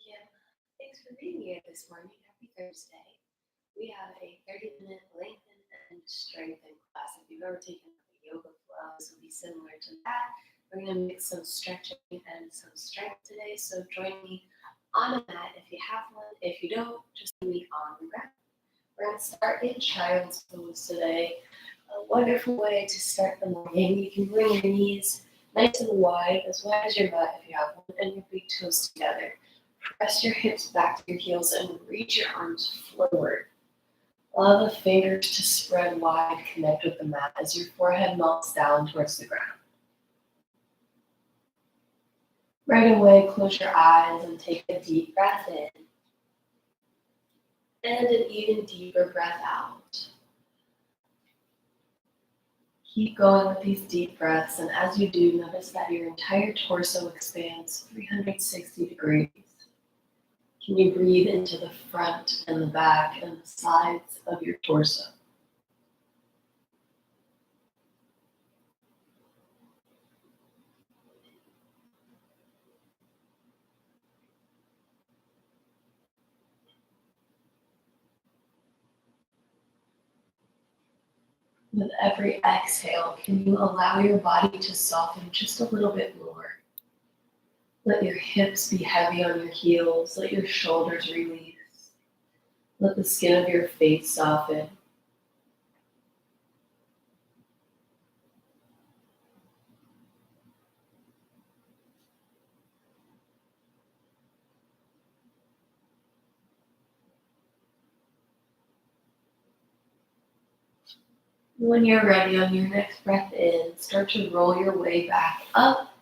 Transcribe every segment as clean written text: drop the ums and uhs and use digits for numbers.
Kim. Thanks for being here this morning. Happy Thursday. We have a 30-minute lengthen and strengthen class. If you've ever taken a yoga flow, this will be similar to that. We're going to mix some stretching and some strength today. So join me on a mat if you have one. If you don't, just meet on the ground. We're going to start in child's pose today. A wonderful way to start the morning. You can bring your knees nice and wide as your butt if you have one, and your big toes together. Press your hips back to your heels and reach your arms forward. Allow the fingers to spread wide, connect with the mat as your forehead melts down towards the ground. Right away, close your eyes and take a deep breath in. And an even deeper breath out. Keep going with these deep breaths, and as you do, notice that your entire torso expands 360 degrees. Can you breathe into the front and the back and the sides of your torso? With every exhale, can you allow your body to soften just a little bit more? Let your hips be heavy on your heels. Let your shoulders release. Let the skin of your face soften. When you're ready, on your next breath in, start to roll your way back up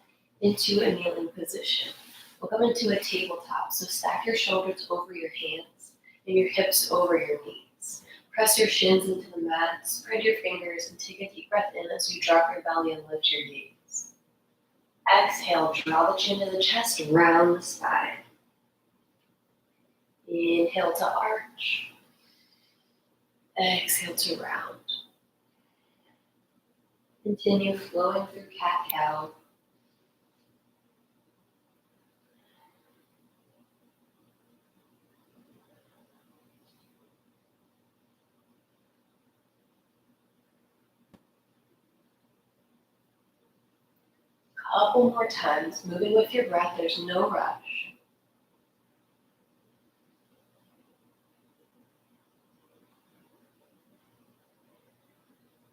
into a kneeling position. We'll come into a tabletop, so stack your shoulders over your hands and your hips over your knees. Press your shins into the mat, spread your fingers, and take a deep breath in as you drop your belly and lift your gaze. Exhale, draw the chin to the chest, round the spine. Inhale to arch. Exhale to round. Continue flowing through cat-cow. Couple more times, moving with your breath, there's no rush.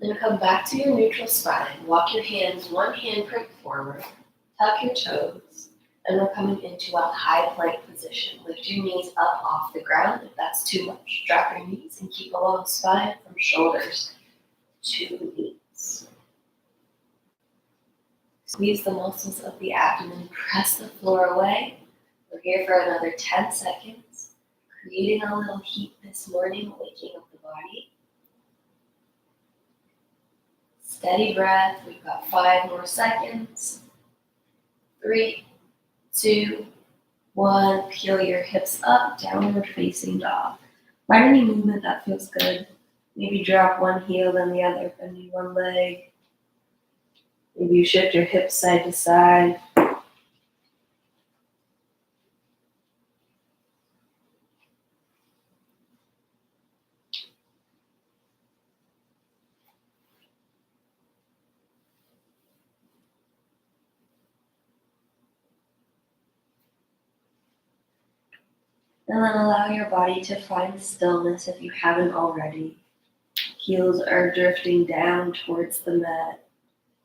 Then come back to your neutral spine. Walk your hands, one handprint forward, tuck your toes, and we're coming into a high plank position. Lift your knees up off the ground. If that's too much, drop your knees and keep a long spine from shoulders to knees. Squeeze the muscles of the abdomen, press the floor away. We're here for another 10 seconds, creating a little heat this morning, waking up the body. Steady breath, we've got 5 more seconds. 3, 2, 1, peel your hips up, downward facing dog. Find any movement that feels good. Maybe drop one heel, then the other, bending one leg. Maybe you shift your hips side to side. And then allow your body to find stillness if you haven't already. Heels are drifting down towards the mat.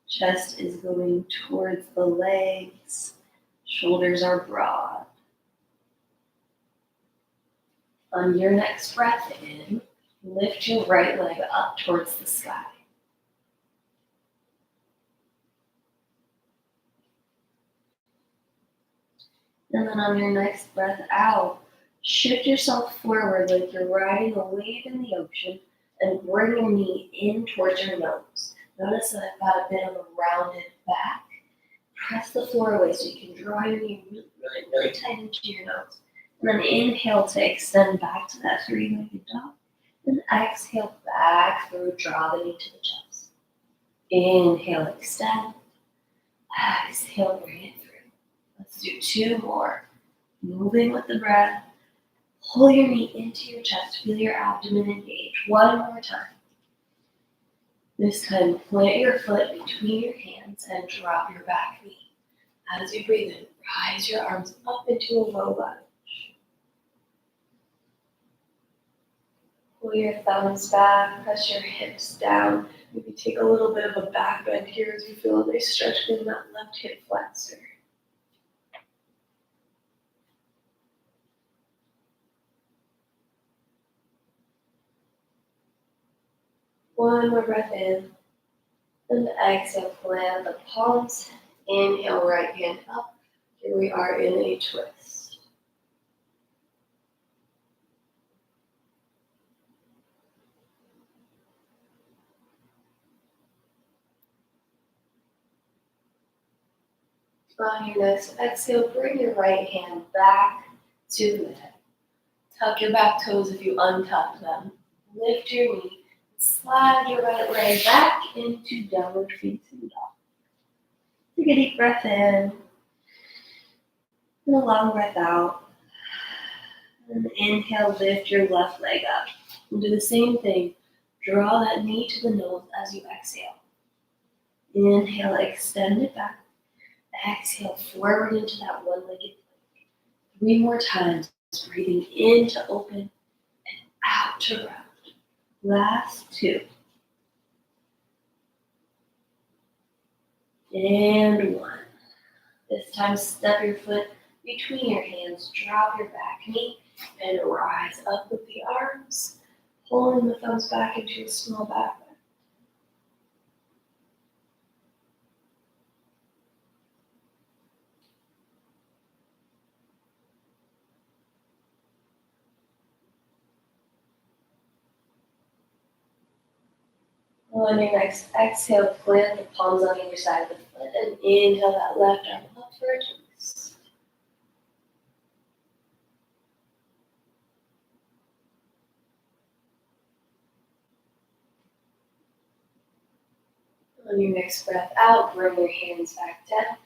Chest is going towards the legs. Shoulders are broad. On your next breath in, lift your right leg up towards the sky. And then on your next breath out, shift yourself forward like you're riding a wave in the ocean and bring your knee in towards your nose. Notice that I've got a bit of a rounded back. Press the floor away so you can draw your knee really tight into your nose. And then inhale to extend back to that 3-legged dog. And exhale back through, draw the knee to the chest. Inhale, extend. Exhale, bring it through. Let's do 2 more. moving with the breath. Pull your knee into your chest. Feel your abdomen engage. One more time. This time, plant your foot between your hands and drop your back knee. As you breathe in, rise your arms up into a low lunge. Pull your thumbs back, press your hips down. Maybe take a little bit of a back bend here as you feel a nice stretch in that left hip flexor. One more breath in. And exhale, plant the palms. Inhale, right hand up. Here we are in a twist. On your next exhale, bring your right hand back to the head. Tuck your back toes if you untuck them. Lift your knee. Slide your right leg back into downward facing dog. Take a deep breath in. And a long breath out. And inhale, lift your left leg up. And do the same thing. Draw that knee to the nose as you exhale. Inhale, extend it back. Exhale, forward into that one-legged plank. 3 more times. Breathing in to open and out to round. Last 2. And 1. This time, step your foot between your hands, drop your back knee, and rise up with the arms, pulling the thumbs back into a small back bend. On your next exhale, plant the palms on either side of the foot and inhale that left arm up for a twist. On your next breath out, bring your hands back down.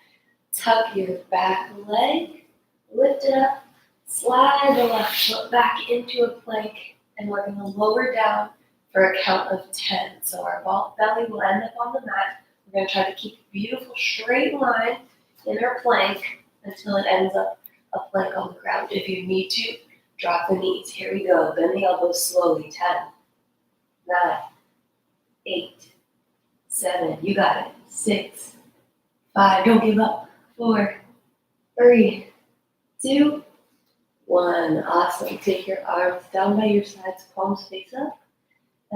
Tuck your back leg, lift it up, slide the left foot back into a plank, and we're going to lower down for a count of 10. So our belly will end up on the mat. We're going to try to keep a beautiful straight line in our plank until it ends up a plank on the ground. If you need to, drop the knees. Here we go. Bend the elbows slowly. 10, 9, 8, 7. You got it. 6, 5. Don't give up. 4, 3, 2, 1. Awesome. Take your arms down by your sides, palms face up.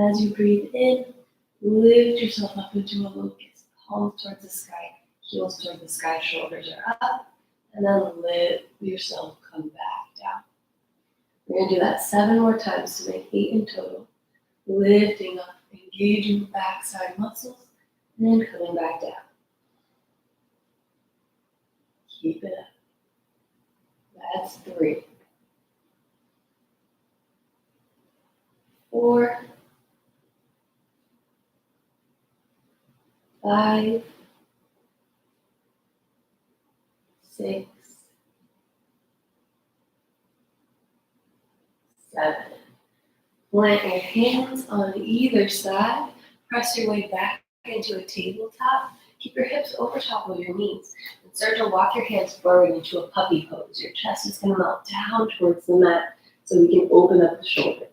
As you breathe in, lift yourself up into a locust. Palms towards the sky, heels towards the sky, shoulders are up. And then lift yourself, come back down. We're going to do that 7 more times to make 8 in total. Lifting up, engaging the backside muscles, and then coming back down. Keep it up. That's 3. 4, 5, 6, 7. Plant your hands on either side. Press your way back into a tabletop. Keep your hips over top of your knees. And start to walk your hands forward into a puppy pose. Your chest is going to melt down towards the mat so we can open up the shoulders.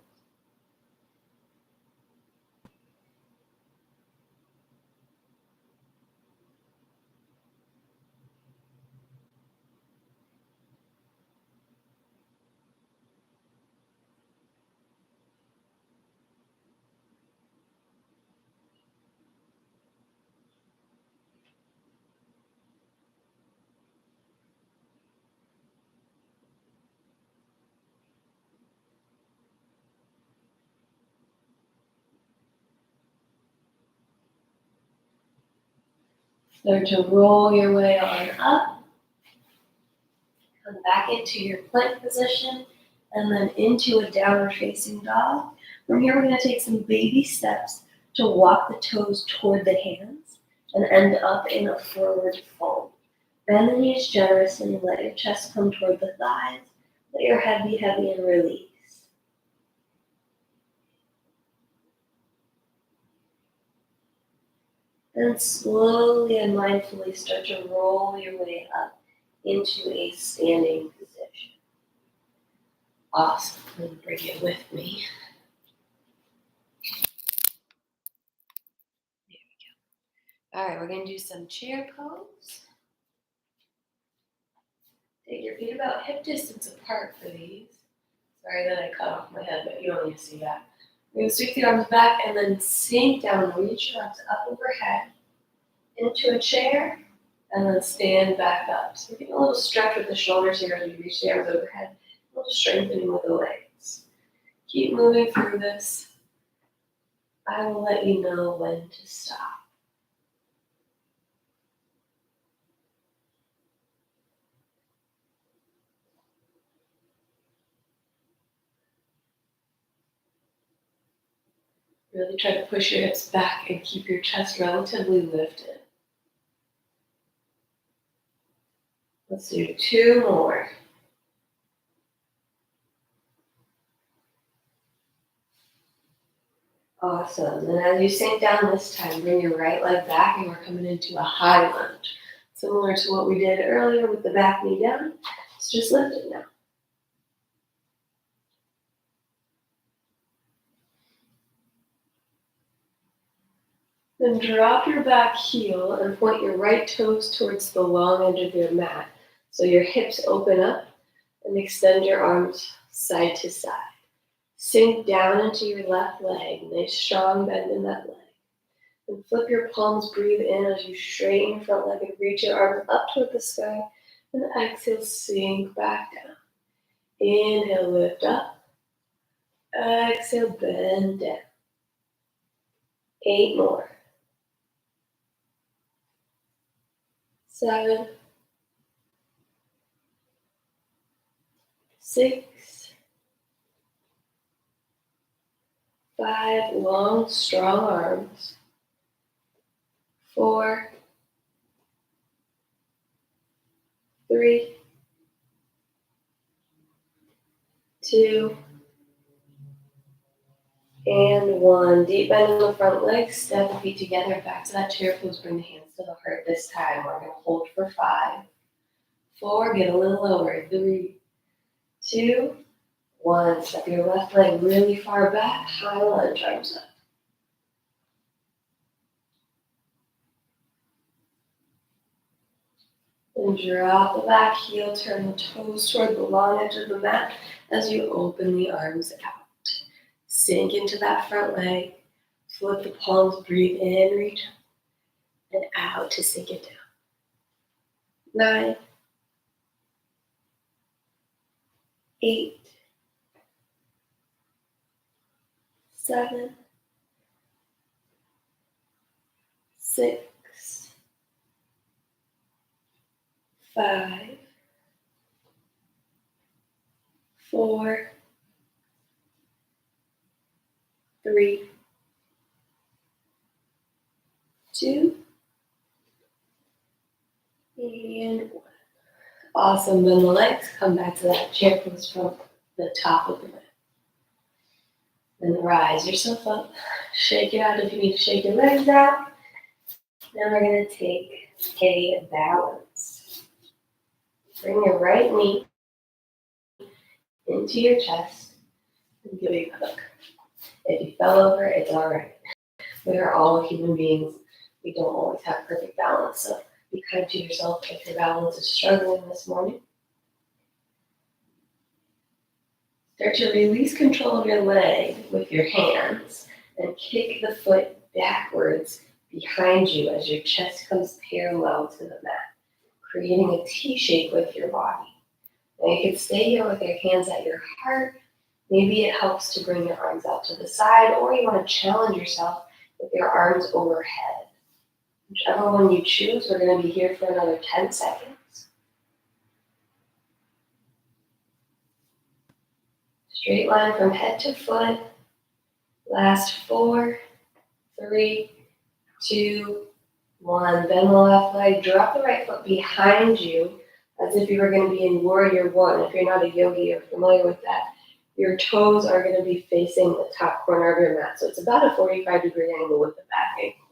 Start to roll your way on up. Come back into your plank position and then into a downward facing dog. From here, we're going to take some baby steps to walk the toes toward the hands and end up in a forward fold. Bend the knees generously and let your chest come toward the thighs. Let your head be heavy and release. Then slowly and mindfully start to roll your way up into a standing position. Awesome. I'm going to bring it with me. There we go. All right, we're going to do some chair pose. Take your feet about hip distance apart for these. Sorry that I cut off my head, but you don't need to see that. We're going to sweep the arms back and then sink down. Reach your arms up overhead into a chair and then stand back up. So we're getting a little stretch with the shoulders here as we reach the arms overhead. A little strengthening with the legs. Keep moving through this. I will let you know when to stop. Really try to push your hips back and keep your chest relatively lifted. Let's do 2 more. Awesome. And as you sink down this time, bring your right leg back and we're coming into a high lunge. Similar to what we did earlier with the back knee down. It's just lifted now. Then drop your back heel and point your right toes towards the long edge of your mat. So your hips open up and extend your arms side to side. Sink down into your left leg. Nice strong bend in that leg. And flip your palms, breathe in as you straighten your front leg and reach your arms up toward the sky. And exhale, sink back down. Inhale, lift up. Exhale, bend down. 8 more. 7, 6, 5, long, strong arms. 4, 3, 2, and 1. Deep bend in the front leg. Step the feet together. Back to that chair pose. Bring the hands to the heart this time. We're going to hold for 5, 4, get a little lower. 3, 2, 1. Step your left leg really far back. High lunge, arms up. And drop the back heel. Turn the toes toward the long edge of the mat as you open the arms out. Sink into that front leg. Flip the palms. Breathe in, reach up. And out to sink it down. 9, 8, 7, 6, 5, 4, 3, 2, and 1. Awesome. Bend the legs. Come back to that chair pose from the top of the mat. Then rise yourself up. Shake it out if you need to shake your legs out. Then we're going to take a balance. Bring your right knee into your chest and give a hook. If you fell over, it's all right. We are all human beings. We don't always have perfect balance, so be kind to yourself if your balance is struggling this morning. Start to release control of your leg with your hands and kick the foot backwards behind you as your chest comes parallel to the mat, creating a T shape with your body. Now you can stay here with your hands at your heart. Maybe it helps to bring your arms out to the side, or you want to challenge yourself with your arms overhead. Whichever one you choose, we're going to be here for another 10 seconds. Straight line from head to foot. Last 4, 3, 2, 1, bend the left leg, drop the right foot behind you as if you were going to be in warrior 1. If you're not a yogi, you're familiar with that. Your toes are going to be facing the top corner of your mat. So it's about a 45-degree angle with the back ankle.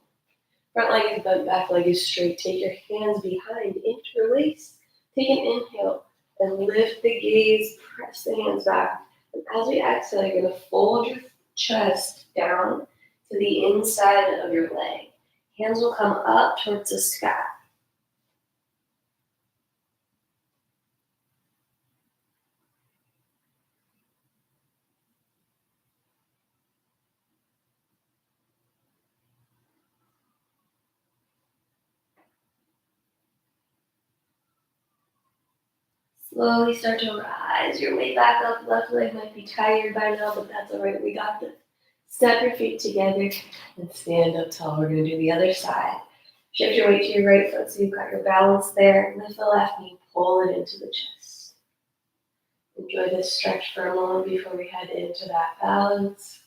Front leg is bent, back leg is straight. Take your hands behind, interlace. Take an inhale and lift the gaze, press the hands back. And as we exhale, you're going to fold your chest down to the inside of your leg. Hands will come up towards the sky. Slowly start to rise your way back up. Left leg might be tired by now, but that's all right. We got this. Step your feet together and stand up tall. We're going to do the other side. Shift your weight to your right foot so you've got your balance there. Lift the left knee, pull it into the chest. Enjoy this stretch for a moment before we head into that balance.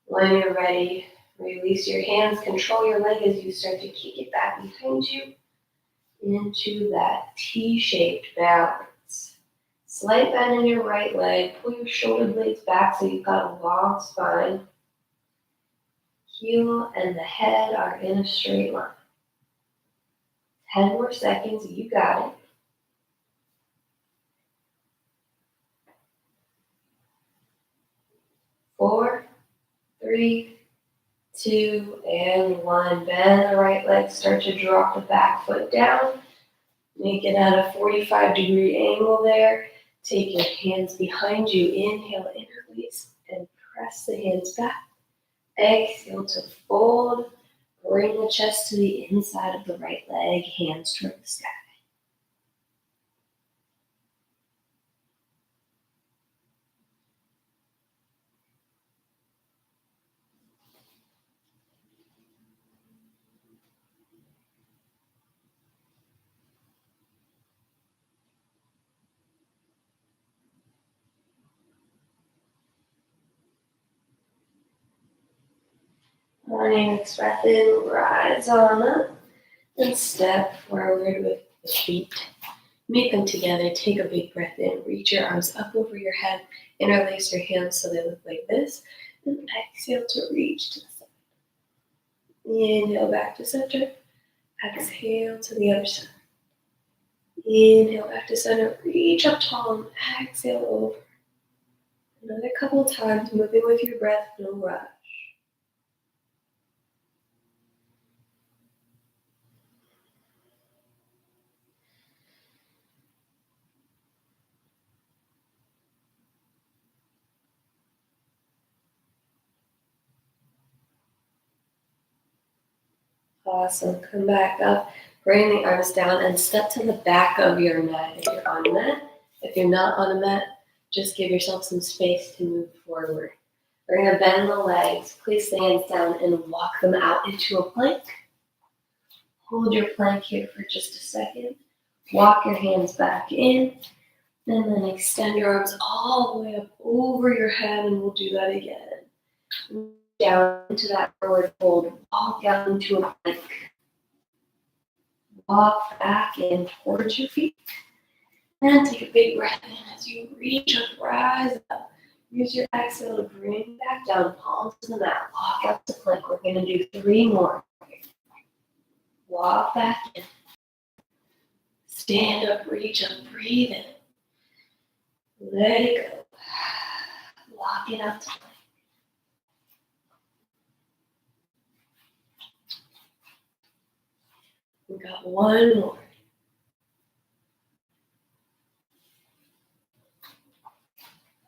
When you're ready, release your hands. Control your leg as you start to kick it back behind you into that T-shaped balance. Slight bend in your right leg. Pull your shoulder blades back so you've got a long spine. Heel and the head are in a straight line. 10 more seconds, you got it. 4, 3, 2, and 1. Bend the right leg, start to drop the back foot down. Make it at a 45-degree angle there. Take your hands behind you. Inhale, interlace, and press the hands back. Exhale to fold. Bring the chest to the inside of the right leg, hands toward the sky. Morning, next breath in, rise on up, and step forward with the feet. Meet them together, take a big breath in, reach your arms up over your head, interlace your hands so they look like this, and exhale to reach to the side. Inhale back to center, exhale to the other side. Inhale back to center, reach up tall, and exhale over. Another couple times, moving with your breath, no rush. Awesome. Come back up. Bring the arms down and step to the back of your mat if you're on a mat. If you're not on a mat, just give yourself some space to move forward. We're going to bend the legs, place the hands down, and walk them out into a plank. Hold your plank here for just a second. Walk your hands back in, and then extend your arms all the way up over your head, and we'll do that again. Down into that forward fold, walk out into a plank. Walk back in towards your feet. And take a big breath in as you reach up, rise up. Use your exhale to bring back down, palms to the mat. Walk out to plank. We're going to do 3 more. Walk back in. Stand up, reach up, breathe in. Let it go. Walk it out to plank. We got 1 more.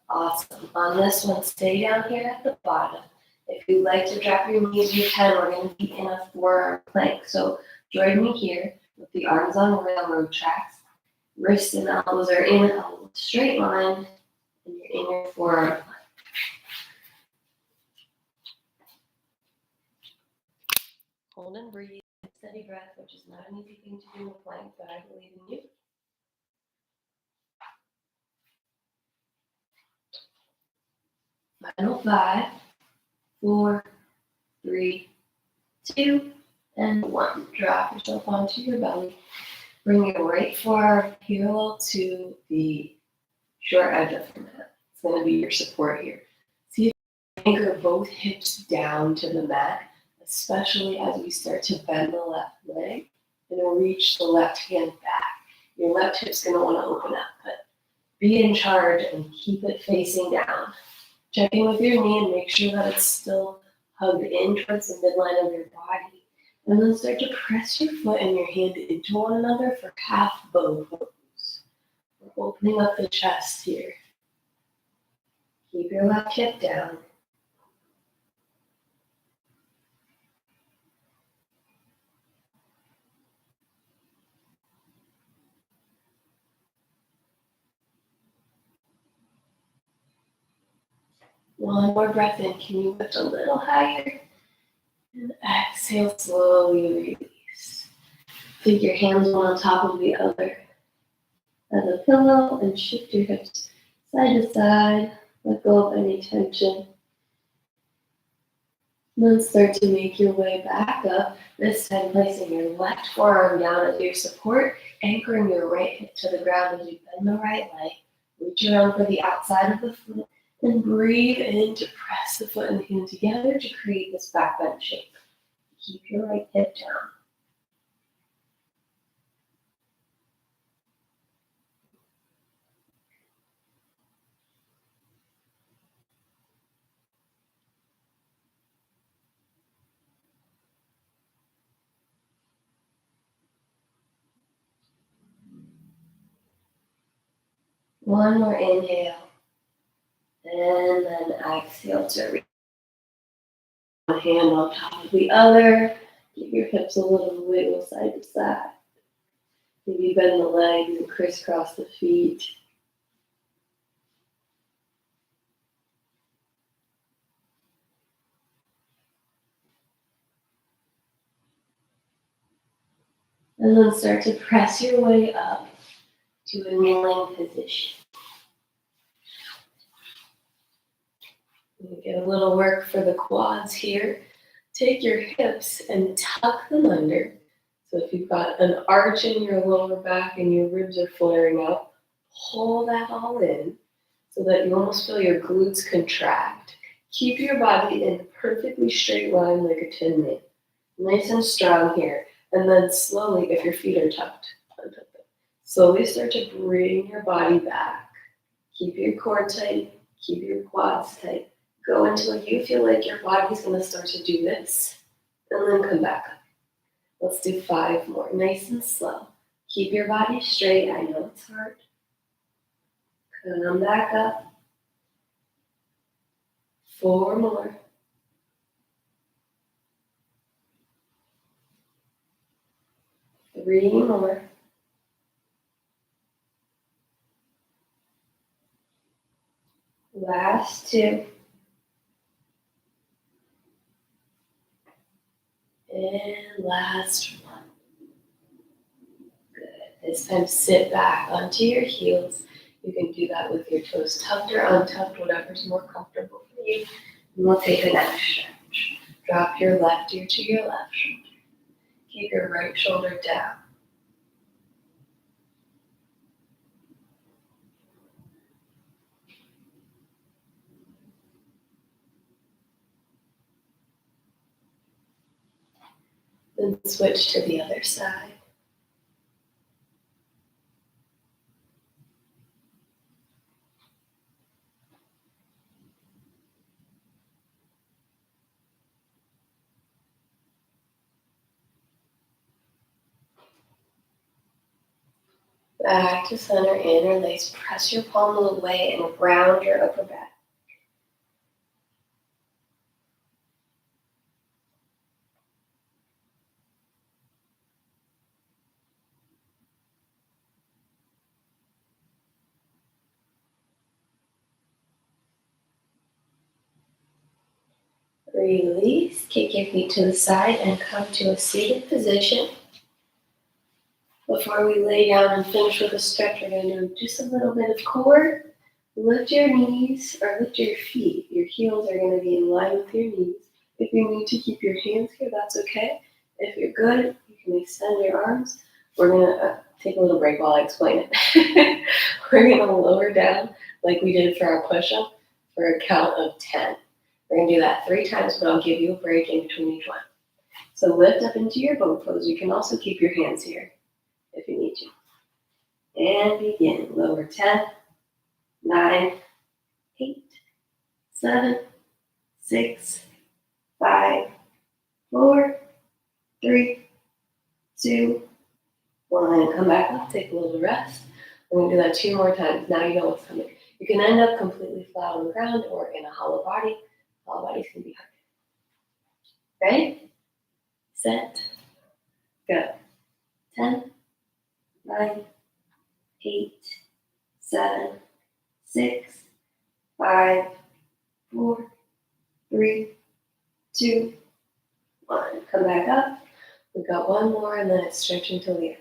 Awesome. On this one, stay down here at the bottom. If you'd like to drop your knees, you can. We're going to be in a forearm plank. So join me here with the arms on railroad tracks. Wrists and elbows are in a straight line, and you're in your forearm plank. Hold and breathe. Steady breath, which is not an easy thing to do in a plank, but I believe in you. Final 5, 4, 3, 2, And 1. Drop yourself onto your belly. Bring your right forearm parallel to the short edge of the mat. It's going to be your support here. See if you anchor both hips down to the mat, especially as we start to bend the left leg and reach the left hand back. Your left hip's going to want to open up, but be in charge and keep it facing down. Check in with your knee and make sure that it's still hugged in towards the midline of your body. And then start to press your foot and your hand into one another for half bow pose. We're opening up the chest here. Keep your left hip down. One more breath in. Can you lift a little higher? And exhale, slowly release. Take your hands one on top of the other as a pillow and shift your hips side to side. Let go of any tension. Then start to make your way back up, this time placing your left forearm down as your support, anchoring your right hip to the ground as you bend the right leg. Reach around for the outside of the foot and breathe in to press the foot and hand together to create this back bend shape. Keep your right hip down. One more inhale. And then exhale to reach one hand on top of the other. Give your hips a little wiggle side to side. Maybe bend the legs and crisscross the feet. And then start to press your way up to a kneeling position. You get a little work for the quads here. Take your hips and tuck them under. So if you've got an arch in your lower back and your ribs are flaring out, pull that all in so that you almost feel your glutes contract. Keep your body in a perfectly straight line like a tin man. Nice and strong here. And then slowly, if your feet are tucked, slowly start to bring your body back. Keep your core tight. Keep your quads tight. Go until you feel like your body's going to start to do this. And then come back up. Let's do 5 more. Nice and slow. Keep your body straight. I know it's hard. Come back up. 4 more. 3 more. Last 2. And last 1. Good. This time sit back onto your heels. You can do that with your toes tucked or untucked, whatever's more comfortable for you. And we'll take a next stretch. Drop your left ear to your left shoulder. Keep your right shoulder down. Then switch to the other side. Back to center, interlace. Press your palm away and round your upper back. Release. Kick your feet to the side and come to a seated position. Before we lay down and finish with a stretch, we're going to do just a little bit of core. Lift your knees or lift your feet. Your heels are going to be in line with your knees. If you need to keep your hands here, that's okay. If you're good, you can extend your arms. We're gonna take a little break while I explain it. We're gonna lower down like we did for our push-up for a count of 10. We're gonna do that 3 times, but I'll give you a break in between each one. So lift up into your boat pose. You can also keep your hands here if you need to. And begin. Lower 10, 9, 8, 7, 6, 5, 4, 3, 2, 1. Come back up. Take a little rest. We're going to do that 2 more times. Now you know what's coming. You can end up completely flat on the ground or in a hollow body. Hollow bodies can be hard. Ready? Set. Go. 10, 9, 8, 7, 6, 5, 4, 3, 2, 1. Come back up. We've got 1 more and then it's stretching till the end.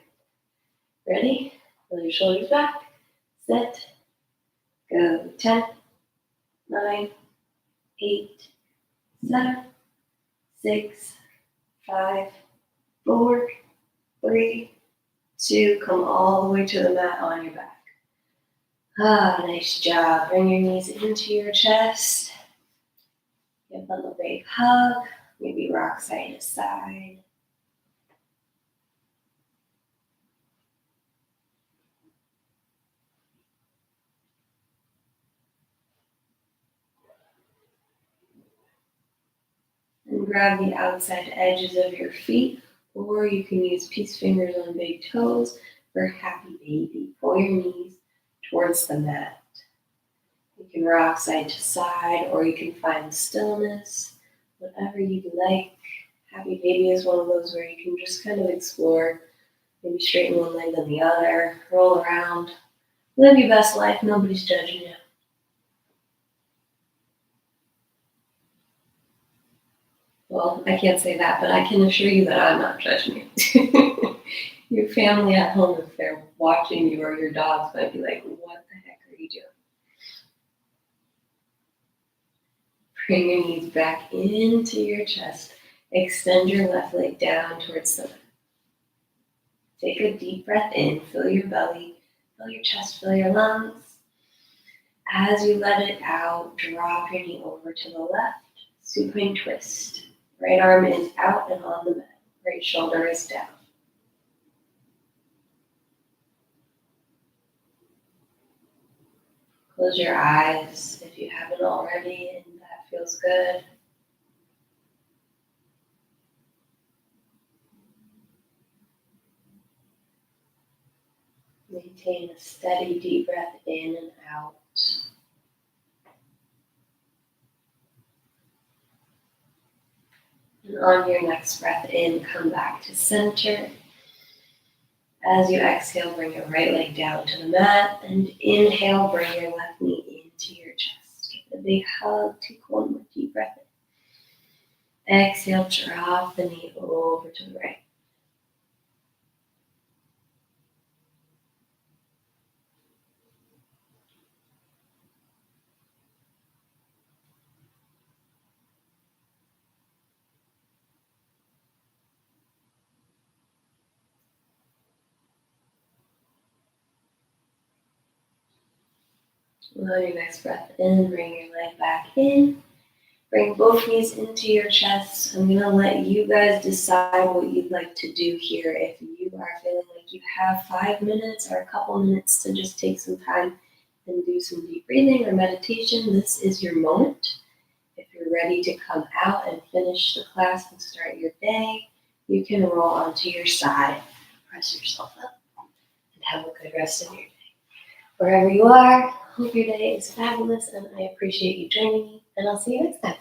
Ready? Pull your shoulders back. Set. Go. 10, 9, 8, 7, 6, 5, 4, 3, 2. Come all the way to the mat on your back. Nice job. Bring your knees into your chest. Give them a big hug. Maybe rock side to side. And grab the outside edges of your feet, or you can use peace fingers on big toes for happy baby. Pull your knees towards the mat. You can rock side to side, or you can find stillness, whatever you'd like. Happy baby is one of those where you can just kind of explore, maybe straighten one leg than the other, roll around, live your best life, nobody's judging you. Well, I can't say that, but I can assure you that I'm not judging you. Your family at home, if they're watching you, or your dogs might be like, what the heck are you doing? Bring your knees back into your chest. Extend your left leg down towards the mat. Take a deep breath in. Fill your belly, fill your chest, fill your lungs. As you let it out, drop your knee over to the left. Supine twist. Right arm is out and on the mat. Right shoulder is down. Close your eyes if you haven't already, and that feels good. Maintain a steady deep breath in and out. And on your next breath in, come back to center. As you exhale, bring your right leg down to the mat, and inhale, bring your left knee into your chest. Give it a big hug. Take 1 more deep breath in. Exhale, drop the knee over to the right. On your next breath in, bring your leg back in. Bring both knees into your chest. I'm going to let you guys decide what you'd like to do here. If you are feeling like you have 5 minutes or a couple minutes to just take some time and do some deep breathing or meditation, this is your moment. If you're ready to come out and finish the class and start your day, you can roll onto your side, press yourself up, and have a good rest of your day. Wherever you are, hope your day is fabulous, and I appreciate you joining me, and I'll see you next time.